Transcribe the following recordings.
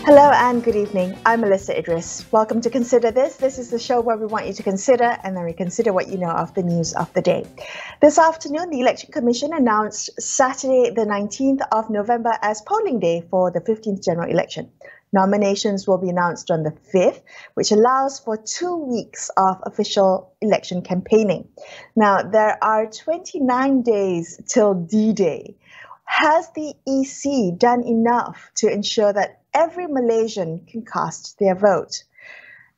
Hello and good evening. I'm Melissa Idris. Welcome to Consider This. This is the show where we want you to consider and then reconsider what you know of the news of the day. This afternoon, the Election Commission announced Saturday, the 19th of November as polling day for the 15th general election. Nominations will be announced on the 5th, which allows for 2 weeks of official election campaigning. Now, there are 29 days till D-Day. Has the EC done enough to ensure that every Malaysian can cast their vote?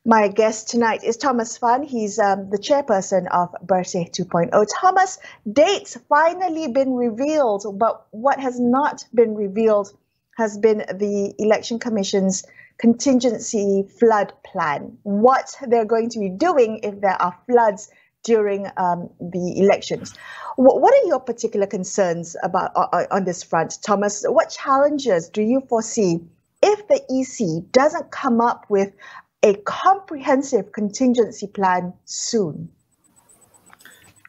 My guest tonight is Thomas Fan. He's the chairperson of Bersih 2.0. Thomas, dates finally been revealed, but what has not been revealed has been the Election Commission's contingency flood plan. What they're going to be doing if there are floods during the elections. What are your particular concerns about on this front, Thomas? What challenges do you foresee if the EC doesn't come up with a comprehensive contingency plan soon?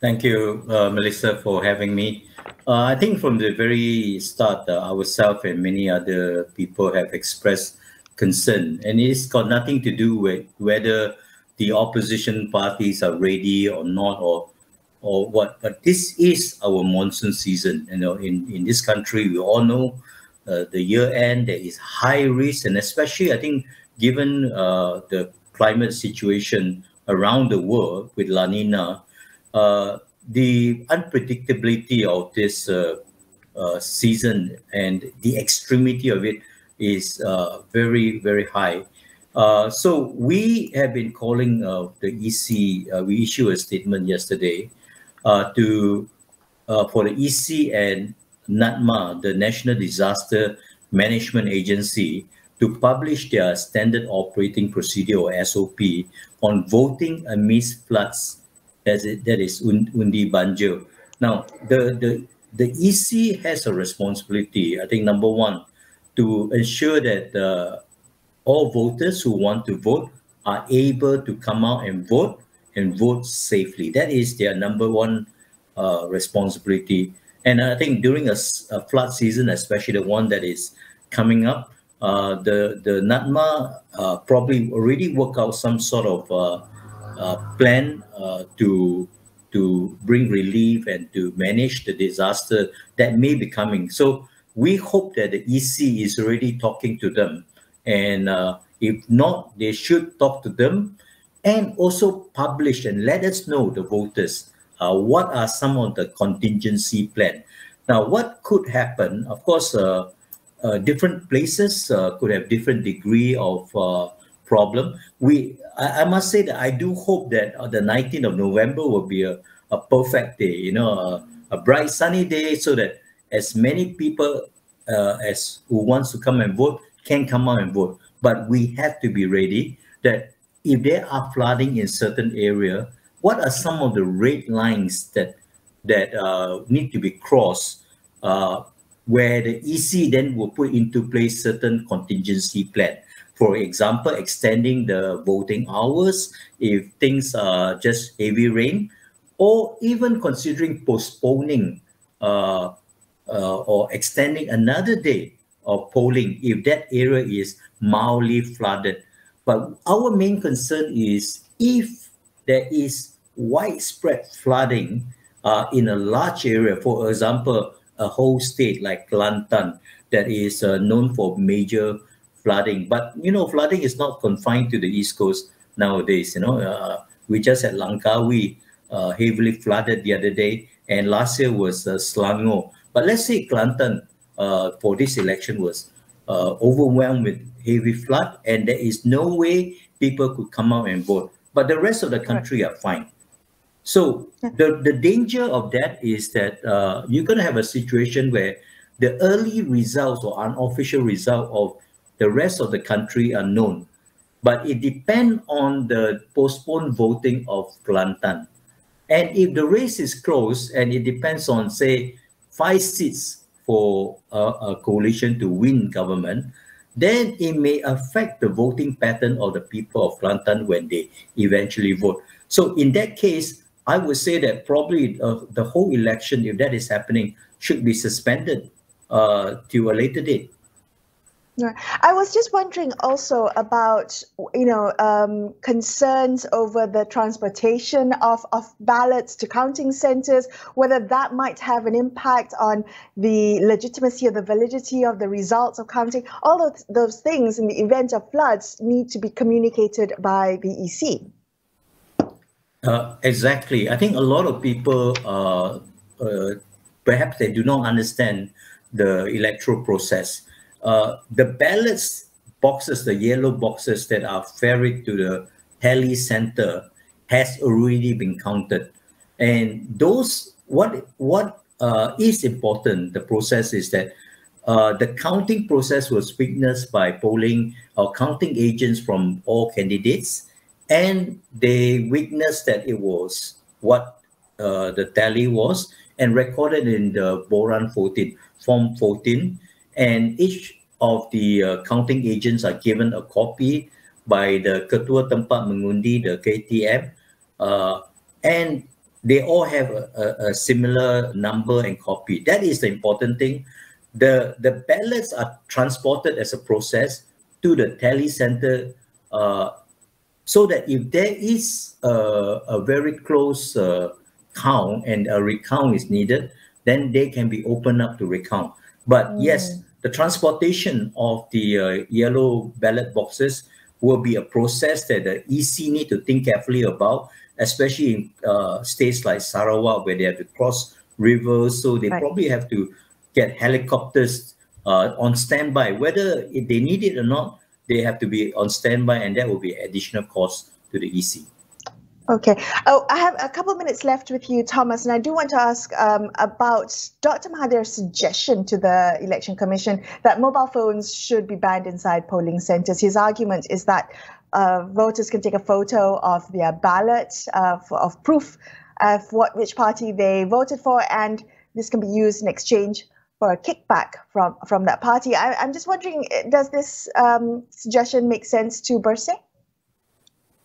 Thank you, Melissa, for having me. I think from the very start, ourselves and many other people have expressed concern, and it's got nothing to do with whether the opposition parties are ready or not, or what. But this is our monsoon season. You know, in this country, we all know the year end there is high risk, and especially I think given the climate situation around the world with La Nina, the unpredictability of this season and the extremity of it is very, very high. So we have been calling the EC. We issued a statement yesterday for the EC and NADMA, the National Disaster Management Agency, to publish their standard operating procedure or SOP on voting amidst floods. That is undi banjir. Now the EC has a responsibility. I think number one, to ensure that all voters who want to vote are able to come out and vote safely. That is their number one responsibility. And I think during a flood season, especially the one that is coming up, the NADMA probably already work out some sort of plan to bring relief and to manage the disaster that may be coming. So we hope that the EC is already talking to them. And if not, they should talk to them and also publish and let us know, the voters, what are some of the contingency plan. Now, what could happen? Of course, different places could have different degree of problem. I must say that I do hope that the 19th of November will be a perfect day, you know, a bright sunny day, so that as many people as who wants to come and vote can come out and vote. But we have to be ready that if there are flooding in certain area, what are some of the red lines that need to be crossed, where the EC then will put into place certain contingency plan. For example, extending the voting hours if things are just heavy rain, or even considering postponing or extending another day of polling if that area is mildly flooded. But our main concern is if there is widespread flooding in a large area, for example, a whole state like Kelantan that is known for major flooding. But, you know, flooding is not confined to the East Coast nowadays. You know, we just had Langkawi heavily flooded the other day, and last year was Selangor. But let's say Kelantan for this election was overwhelmed with heavy flood, and there is no way people could come out and vote. But the rest of the country are fine. So the danger of that is that you're going to have a situation where the early results or unofficial result of the rest of the country are known, but it depends on the postponed voting of Kelantan. And if the race is close and it depends on, say, 5 seats for a coalition to win government, then it may affect the voting pattern of the people of Kelantan when they eventually vote. So in that case, I would say that probably the whole election, if that is happening, should be suspended to a later date. Yeah. I was just wondering also about, concerns over the transportation of ballots to counting centres, whether that might have an impact on the legitimacy or the validity of the results of counting. All of those things in the event of floods need to be communicated by the EC. Exactly. I think a lot of people, perhaps they do not understand the electoral process. The ballots boxes, the yellow boxes that are ferried to the tally center has already been counted. And those, what is important, the process is that the counting process was witnessed by polling or counting agents from all candidates, and they witnessed that it was what the tally was and recorded in the Boran 14, Form 14, and each of the counting agents are given a copy by the Ketua Tempat Mengundi, the KTM, and they all have a similar number and copy. That is the important thing. The ballots are transported as a process to the tally center, so that if there is a very close count and a recount is needed, then they can be opened up to recount. But yes, the transportation of the yellow ballot boxes will be a process that the EC need to think carefully about, especially in states like Sarawak, where they have to cross rivers, so they probably have to get helicopters on standby. Whether if they need it or not, they have to be on standby, and that will be additional cost to the EC. Okay. Oh, I have a couple of minutes left with you, Thomas, and I do want to ask about Dr. Mahathir's suggestion to the Election Commission that mobile phones should be banned inside polling centres. His argument is that voters can take a photo of their ballot of proof of which party they voted for, and this can be used in exchange for a kickback from that party. I'm just wondering, does this suggestion make sense to Bersih?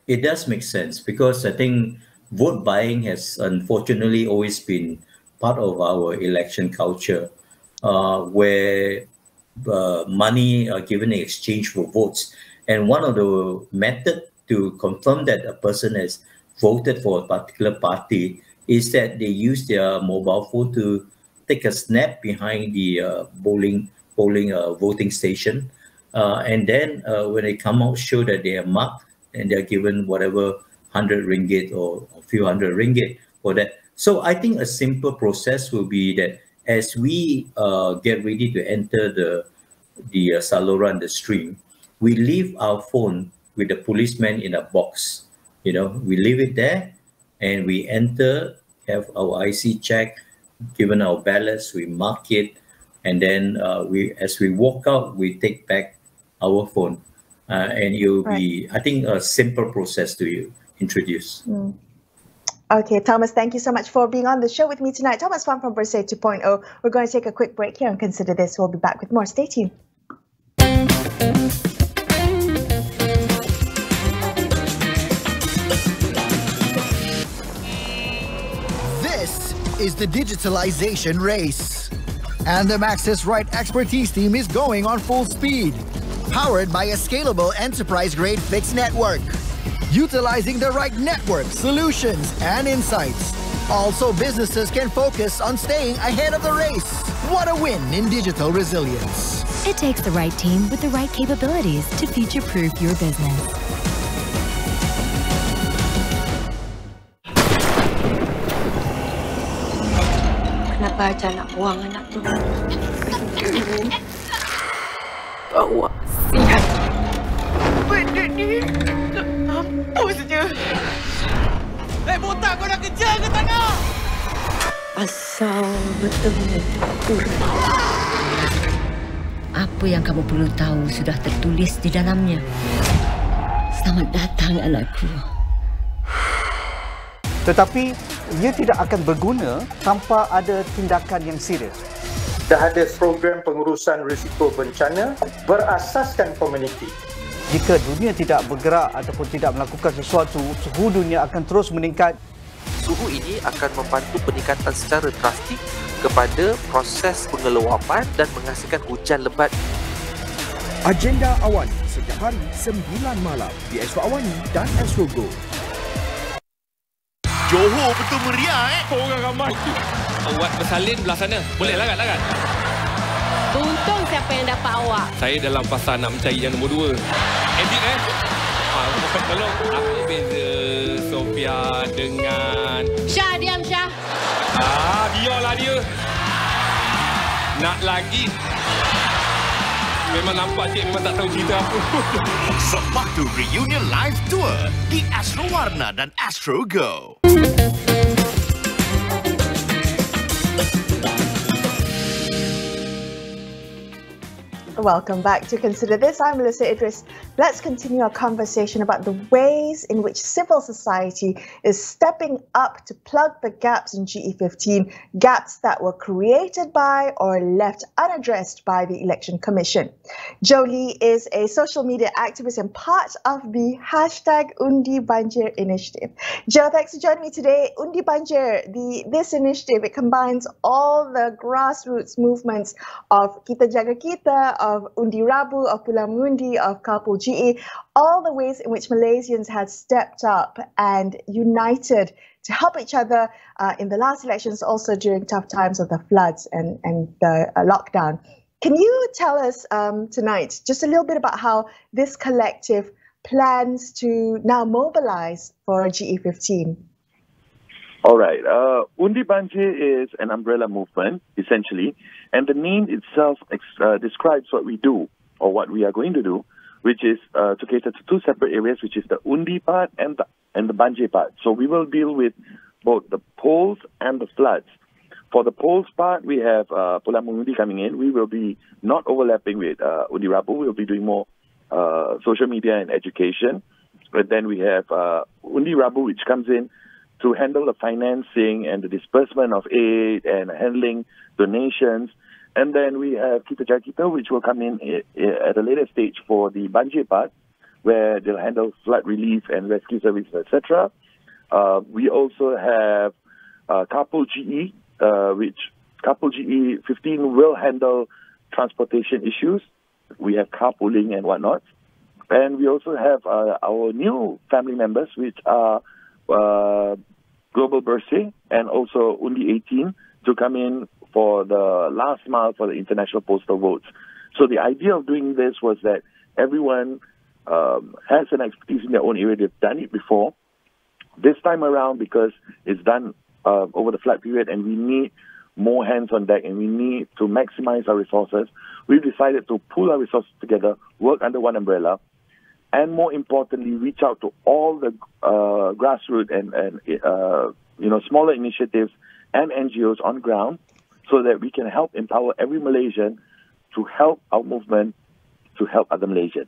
It does make sense, because I think vote buying has unfortunately always been part of our election culture, where money are given in exchange for votes. And one of the methods to confirm that a person has voted for a particular party is that they use their mobile phone to take a snap behind the voting station, and then when they come out, show that they are marked, and they're given whatever 100 ringgit or a few hundred ringgit for that. So I think a simple process will be that as we get ready to enter the saluran, the stream, we leave our phone with the policeman in a box. We leave it there, and we enter, have our IC check, given our ballots, we mark it, and then as we walk out, we take back our phone. And it will be, I think, a simple process to introduce. Okay, Thomas, thank you so much for being on the show with me tonight. Thomas Pham from Bersih 2.0. We're going to take a quick break here and consider this. We'll be back with more. Stay tuned. This is the digitalization race. And the Maxis Right expertise team is going on full speed, powered by a scalable enterprise-grade fixed network, utilizing the right network, solutions, and insights. Also, businesses can focus on staying ahead of the race. What a win in digital resilience. It takes the right team with the right capabilities to future-proof your business. Kenapa Aja nak buang anak tu? Bawa sihat. Benda ni tak mampus je. Botak, kau dah kejar ke tak nak? Asal betul-betul. Apa yang kamu perlu tahu sudah tertulis di dalamnya. Selamat datang, anakku. Tetapi ia tidak akan berguna tanpa ada tindakan yang serius. Dah ada program pengurusan risiko bencana berasaskan komuniti. Jika dunia tidak bergerak ataupun tidak melakukan sesuatu, suhu dunia akan terus meningkat. Suhu ini akan membantu peningkatan secara drastik kepada proses pengeluapan dan menghasilkan hujan lebat. Agenda AWANI setiap hari 9 malam di Astro AWANI dan Astro Go. Johor betul meriah Orang ramai. Awak bersalin belah sana. Boleh lah kan? Untung siapa yang dapat awak. Saya dalam fasa nak mencari yang nombor 2. Edit tolong. Apa beza Sofia dengan... Syah, diam Syah. Biarlah dia. Nak lagi. Memang nampak cik memang tak tahu cerita apa. Sepatu Reunion Live Tour di Astro Warna dan Astro Go. Welcome back to Consider This. I'm Melissa Idris. Let's continue our conversation about the ways in which civil society is stepping up to plug the gaps in GE15, gaps that were created by or left unaddressed by the Election Commission. Jolie is a social media activist and part of the #Undi Banjir initiative. Jo, thanks for joining me today. Undi Banjir, this initiative, it combines all the grassroots movements of Kita Jaga Kita, of Undi Rabu, of Pulang Undi, of Kapul GE, all the ways in which Malaysians had stepped up and united to help each other in the last elections, also during tough times of the floods and the lockdown. Can you tell us tonight just a little bit about how this collective plans to now mobilize for GE15? All right. Undi Banjir is an umbrella movement, essentially, and the name itself describes what we do or what we are going to do, which is to cater to two separate areas, which is the Undi part and the Banjir part. So we will deal with both the polls and the floods. For the polls part, we have Pulang Undi coming in. We will be not overlapping with Undi Rabu. We will be doing more social media and education. But then we have Undi Rabu, which comes in to handle the financing and the disbursement of aid and handling donations. And then we have Kita Jaga Kita, which will come in at a later stage for the Banjir part, where they'll handle flood relief and rescue services, etc. We also have Kapul GE, which Kapul GE15 will handle transportation issues. We have carpooling and whatnot. And we also have our new family members, which are Global Bersih and also Undi 18 to come in for the last mile for the international postal votes. So the idea of doing this was that everyone has an expertise in their own area. They've done it before. This time around, because it's done over the flood period and we need more hands on deck and we need to maximize our resources, we've decided to pool our resources together, work under one umbrella, and more importantly, reach out to all the grassroots and smaller initiatives and NGOs on ground so that we can help empower every Malaysian to help our movement, to help other Malaysians.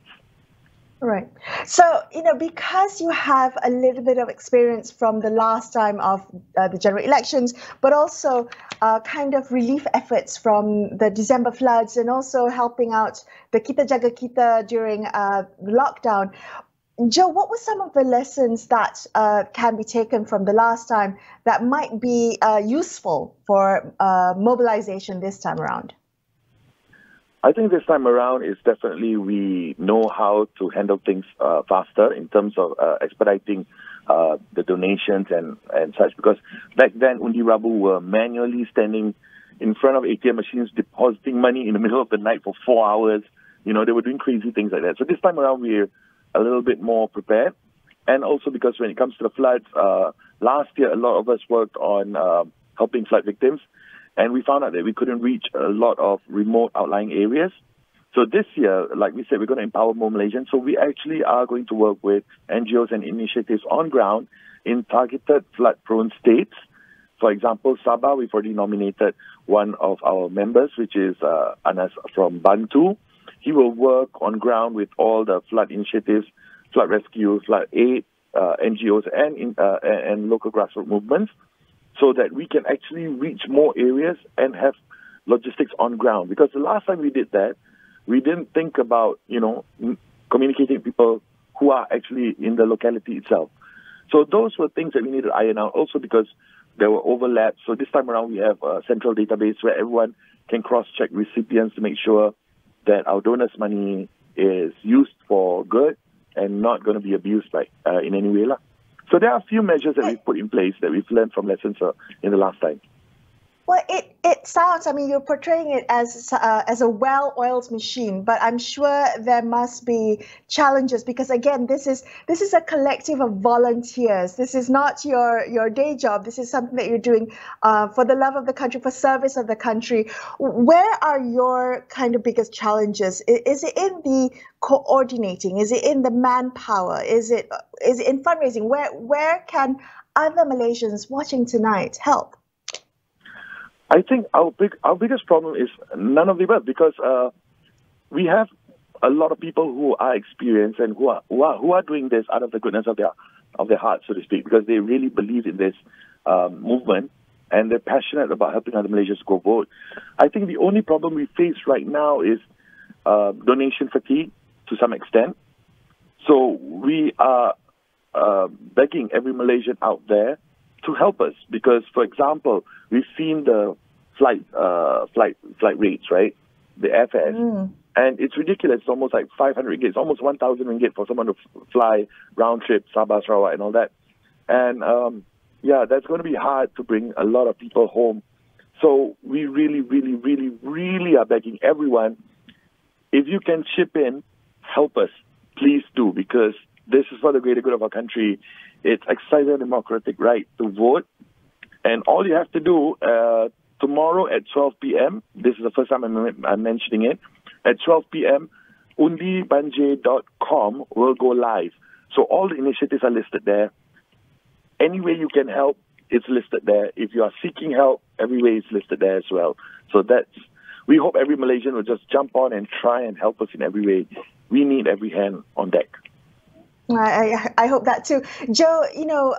Right. So, because you have a little bit of experience from the last time of the general elections, but also kind of relief efforts from the December floods and also helping out the Kita Jaga Kita during the lockdown, Jo, what were some of the lessons that can be taken from the last time that might be useful for mobilization this time around? I think this time around is definitely we know how to handle things faster in terms of expediting the donations and such, because back then Undi Rabu were manually standing in front of ATM machines depositing money in the middle of the night for 4 hours. They were doing crazy things like that. So this time around we're a little bit more prepared. And also because when it comes to the floods, last year a lot of us worked on helping flood victims. And we found out that we couldn't reach a lot of remote outlying areas. So this year, like we said, we're going to empower more Malaysians. So we actually are going to work with NGOs and initiatives on ground in targeted flood-prone states. For example, Sabah, we've already nominated one of our members, which is Anas from Bantu. He will work on ground with all the flood initiatives, flood rescue, flood aid, NGOs, and local grassroots movements, so that we can actually reach more areas and have logistics on ground. Because the last time we did that, we didn't think about, communicating with people who are actually in the locality itself. So those were things that we needed to iron out, also because there were overlaps. So this time around, we have a central database where everyone can cross-check recipients to make sure that our donors' money is used for good and not going to be abused in any way. So there are a few measures that we've put in place that we've learned from lessons in the last time. Well, it sounds, I mean, you're portraying it as a well-oiled machine, but I'm sure there must be challenges because, again, this is a collective of volunteers. This is not your day job. This is something that you're doing for the love of the country, for service of the country. Where are your kind of biggest challenges? Is it in the coordinating? Is it in the manpower? Is it in fundraising? Where can other Malaysians watching tonight help? I think our biggest problem is none of the above because we have a lot of people who are experienced and who are doing this out of the goodness of their heart, so to speak, because they really believe in this movement and they're passionate about helping other Malaysians go vote. I think the only problem we face right now is donation fatigue to some extent. So we are begging every Malaysian out there to help us because, for example, we've seen the flight rates, right? The airfares. And it's ridiculous. It's almost like 500 ringgit. It's almost 1,000 ringgit for someone to fly round trip, Sabah, Sarawak, and all that. And, that's going to be hard to bring a lot of people home. So we really, really, really, really are begging everyone, if you can chip in, help us. Please do, because this is for the greater good of our country. It's exercise a democratic right to vote. And all you have to do tomorrow at 12 p.m., this is the first time I'm mentioning it, at 12 p.m., undibanjir.com will go live. So all the initiatives are listed there. Any way you can help, it's listed there. If you are seeking help, every way is listed there as well. So we hope every Malaysian will just jump on and try and help us in every way. We need every hand on deck. I hope that too. Joe,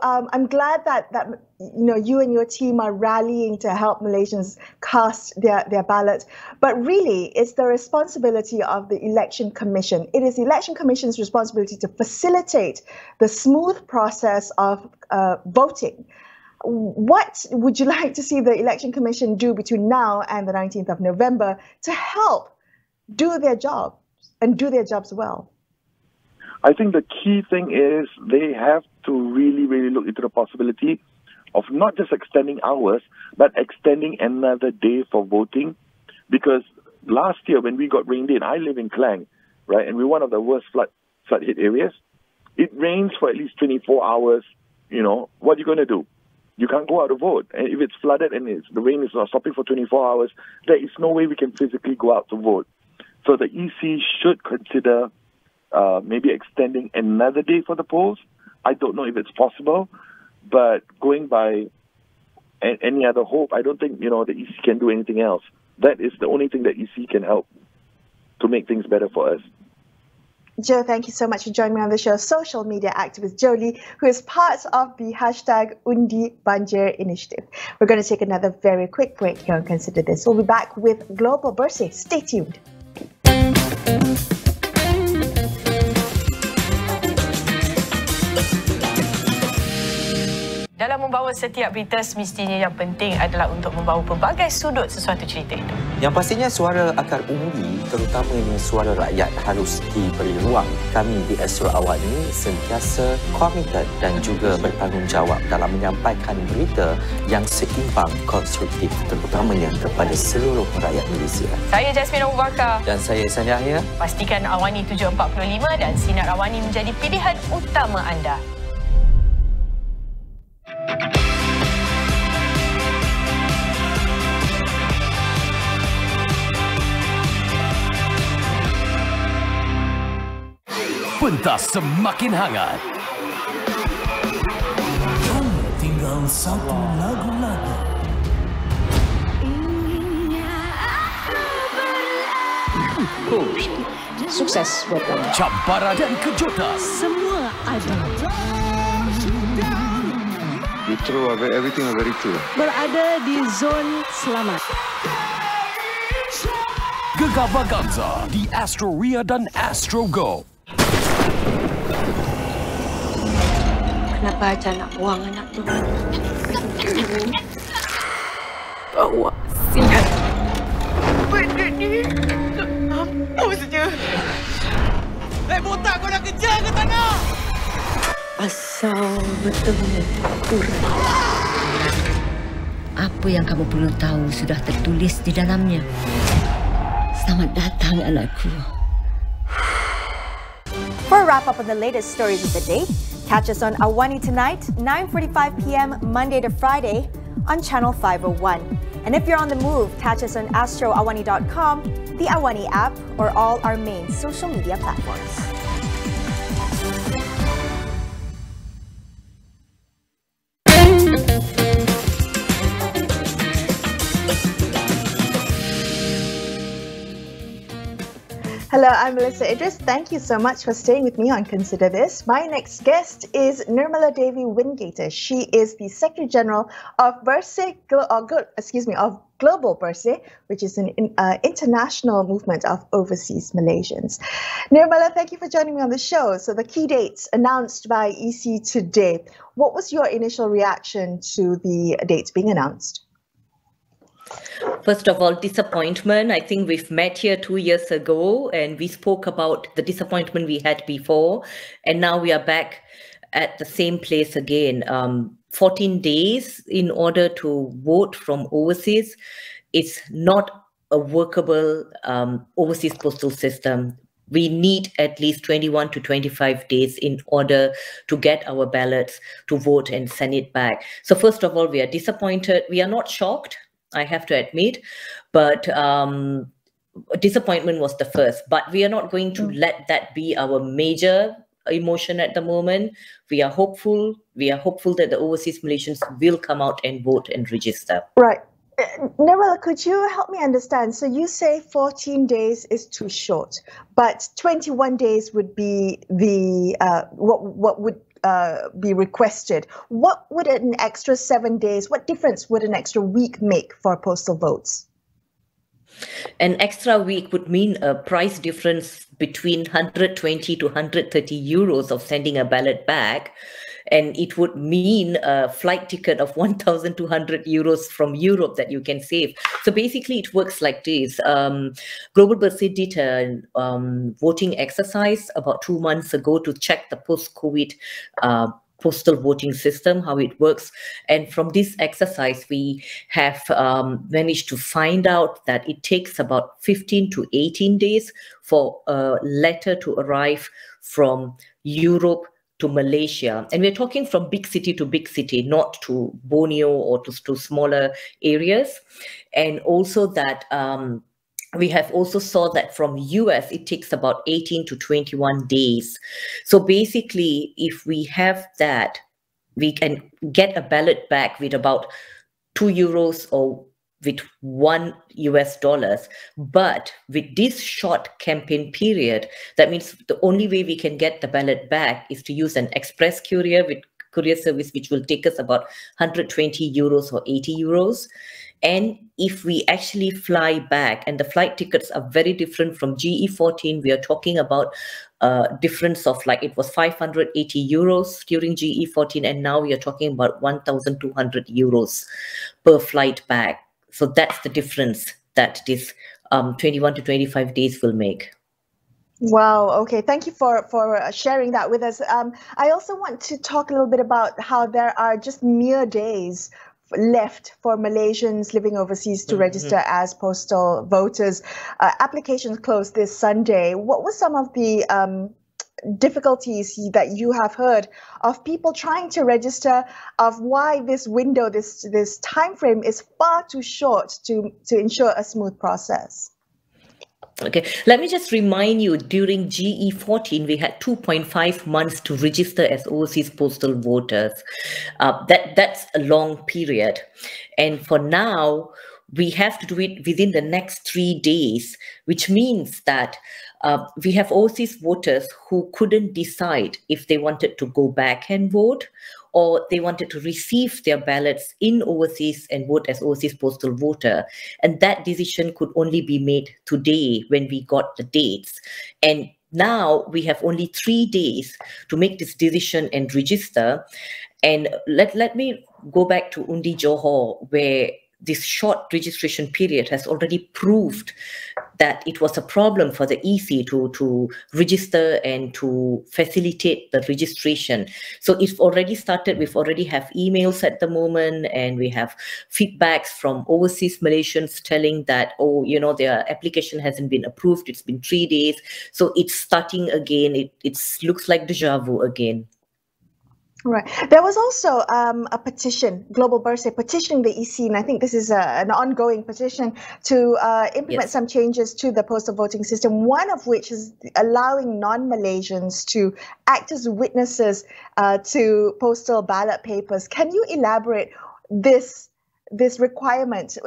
I'm glad that you and your team are rallying to help Malaysians cast their ballot. But really, it's the responsibility of the Election Commission. It is the Election Commission's responsibility to facilitate the smooth process of voting. What would you like to see the Election Commission do between now and the 19th of November to help do their job and do their jobs well? I think the key thing is they have to really, really look into the possibility of not just extending hours, but extending another day for voting. Because last year when we got rained in, I live in Klang, right, and we're one of the worst flood-hit areas. It rains for at least 24 hours. What are you going to do? You can't go out to vote. And if it's flooded and the rain is not stopping for 24 hours, there is no way we can physically go out to vote. So the EC should consider maybe extending another day for the polls. I don't know if it's possible, but going by any other hope, I don't think, the EC can do anything else. That is the only thing that EC can help to make things better for us. Joe, thank you so much for joining me on the show. Social media activist Joe Lee, who is part of the #UndiBanjir initiative. We're going to take another very quick break here and consider this. We'll be back with Global Bersih. Stay tuned. Dalam membawa setiap berita, semestinya yang penting adalah untuk membawa pelbagai sudut sesuatu cerita itu. Yang pastinya suara akar undi, terutamanya suara rakyat, harus diberi ruang. Kami di Astro AWANI sentiasa komited dan juga bertanggungjawab dalam menyampaikan berita yang seimbang, konstruktif, terutamanya kepada seluruh rakyat Malaysia. Saya Jasmine Abu Bakar. Dan saya Ihsan Yahya. Pastikan AWANI 745 dan Sinar AWANI menjadi pilihan utama anda. Pentas semakin hangat. Tinggal satu lagu lagi. Sukses buat kamu. Campara dan kejutan. Semua ada. You throw everything very true. Berada di zon selamat. Gegar Vaganza di Astro Ria dan Astro Go. Kenapa Aca nak buang anak tu? Bawa sihat. Benda ni apa saja? botak kau nak kerja ke tak nak? Asal bertemu kurang. Apa yang kamu perlu tahu sudah tertulis di dalamnya. Selamat datang, anakku. For a wrap-up on the latest stories of the day, catch us on AWANI tonight, 9:45 p.m. Monday to Friday on Channel 501. And if you're on the move, catch us on astroawani.com, the AWANI app, or all our main social media platforms. Hello, I'm Melissa Idris. Thank you so much for staying with me on Consider This. My next guest is Nirmala Devi Wingater. She is the Secretary General of Global Bersih, which is an international movement of overseas Malaysians. Nirmala, thank you for joining me on the show. So the key dates announced by EC today. What was your initial reaction to the dates being announced? First of all, disappointment. I think we've met here 2 years ago and we spoke about the disappointment we had before. And now we are back at the same place again. 14 days in order to vote from overseas. It's not a workable overseas postal system. We need at least 21 to 25 days in order to get our ballots to vote and send it back. So first of all, we are disappointed. We are not shocked, I have to admit, but disappointment was the first. But we are not going to let that be our major emotion at the moment. We are hopeful. We are hopeful that the overseas Malaysians will come out and vote and register. Right. Nirmala, could you help me understand? So you say 14 days is too short, but 21 days would be the what would be requested. What would an extra 7 days, what difference would an extra week make for postal votes? An extra week would mean a price difference between 120 to 130 euros of sending a ballot back. And it would mean a flight ticket of 1,200 euros from Europe that you can save. So basically it works like this. Global Bersih did a voting exercise about 2 months ago to check the post-COVID postal voting system, how it works. And from this exercise, we have managed to find out that it takes about 15 to 18 days for a letter to arrive from Europe to Malaysia. And we're talking from big city to big city, not to Borneo or to smaller areas. And also that we have also saw that from US, it takes about 18 to 21 days. So basically, if we have that, we can get a ballot back with about 2 euros or with $1 US. But with this short campaign period, that means the only way we can get the ballot back is to use an express courier with courier service, which will take us about 120 euros or 80 euros. And if we actually fly back, and the flight tickets are very different from GE15, we are talking about a difference of like, it was 580 euros during GE15, and now we are talking about 1,200 euros per flight back. So that's the difference that this 21 to 25 days will make. Wow. Okay. Thank you for sharing that with us. I also want to talk a little bit about how there are just mere days left for Malaysians living overseas to register as postal voters. Applications closed this Sunday. What were some of the difficulties that you have heard of people trying to register, of why this window, this time frame is far too short to ensure a smooth process? Okay, let me just remind you, during GE15, we had 2.5 months to register as overseas postal voters. That's a long period. And for now, we have to do it within the next 3 days, which means that we have overseas voters who couldn't decide if they wanted to go back and vote, or they wanted to receive their ballots in overseas and vote as overseas postal voter. And that decision could only be made today when we got the dates. And now we have only 3 days to make this decision and register. And let me go back to Undi Johor, where this short registration period has already proved that it was a problem for the EC to register and to facilitate the registration. So it's already started. We've already have emails at the moment, and we have feedbacks from overseas Malaysians telling that, oh, you know, their application hasn't been approved. It's been 3 days. So it's starting again. It looks like deja vu again. Right. There was also a petition, Global Bersih petitioning the EC, and I think this is an ongoing petition to implement some changes to the postal voting system, one of which is allowing non-Malaysians to act as witnesses to postal ballot papers. Can you elaborate this requirement?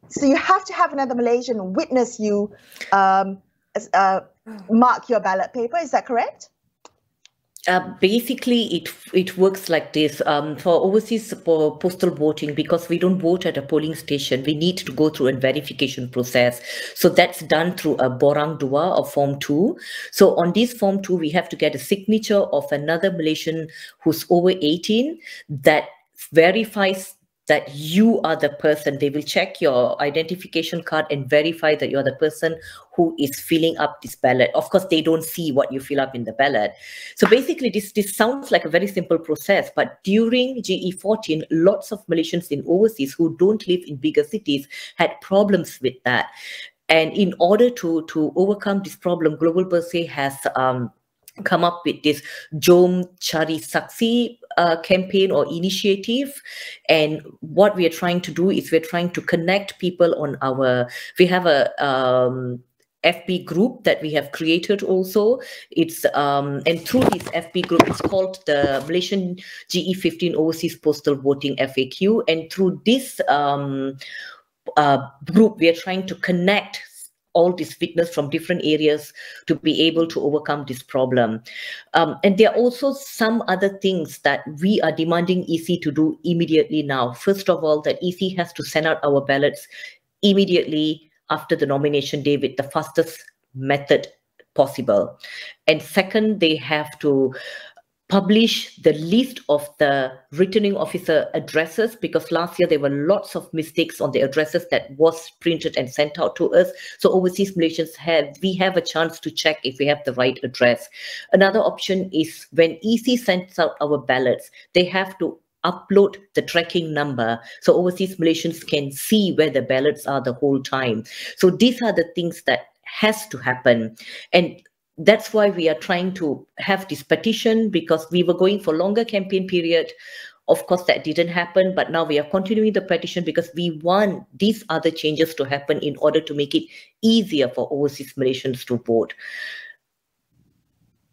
So you have to have another Malaysian witness you mark your ballot paper, is that correct? Basically, it works like this. For overseas postal voting, because we don't vote at a polling station, we need to go through a verification process. So that's done through a Borang Dua or Form 2. So on this Form 2, we have to get a signature of another Malaysian who's over 18 that verifies that you are the person. They will check your identification card and verify that you're the person who is filling up this ballot. Of course, they don't see what you fill up in the ballot. So basically, this sounds like a very simple process, but during GE15, lots of Malaysians in overseas who don't live in bigger cities had problems with that. And in order to overcome this problem, Global Bersih has come up with this Jom Cari Saksi campaign or initiative. And what we are trying to do is we're trying to connect people on we have a FB group that we have created also. It's and through this FB group, it's called the Malaysian GE15 Overseas Postal Voting FAQ. And through this group, we are trying to connect all these witnesses from different areas to be able to overcome this problem. And there are also some other things that we are demanding EC to do immediately now. First of all, that EC has to send out our ballots immediately after the nomination day with the fastest method possible. And second, they have to publish the list of the returning officer addresses, because last year there were lots of mistakes on the addresses that was printed and sent out to us. So overseas Malaysians we have a chance to check if we have the right address. Another option is when EC sends out our ballots, they have to upload the tracking number so overseas Malaysians can see where the ballots are the whole time. So these are the things that has to happen. And that's why we are trying to have this petition, because we were going for longer campaign period. Of course, that didn't happen, but now we are continuing the petition because we want these other changes to happen in order to make it easier for overseas Malaysians to vote.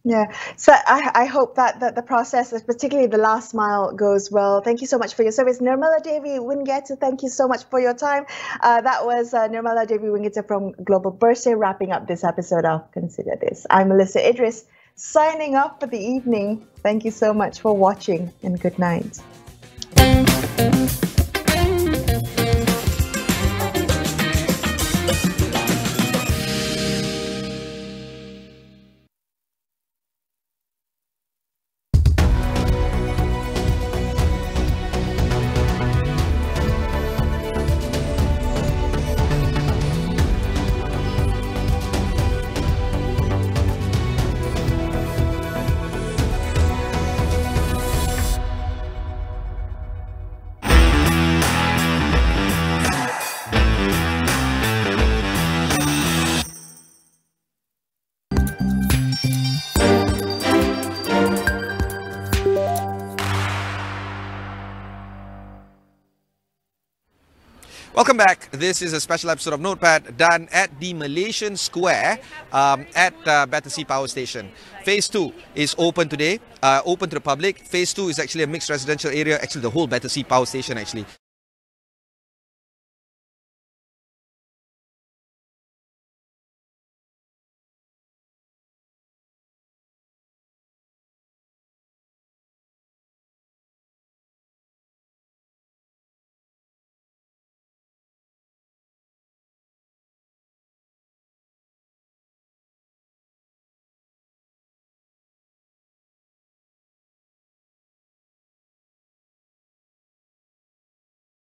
Yeah, so I hope that the process, particularly the last mile, goes well. Thank you so much for your service. Nirmala Devi Wingeta, thank you so much for your time. That was Nirmala Devi Wingeta from Global Bersih wrapping up this episode of Consider This. I'm Melissa Idris, signing off for the evening. Thank you so much for watching, and good night. Welcome back. This is a special episode of Notepad done at the Malaysian Square at Battersea Power Station. Phase 2 is open today, open to the public. Phase 2 is actually a mixed residential area, actually the whole Battersea Power Station actually.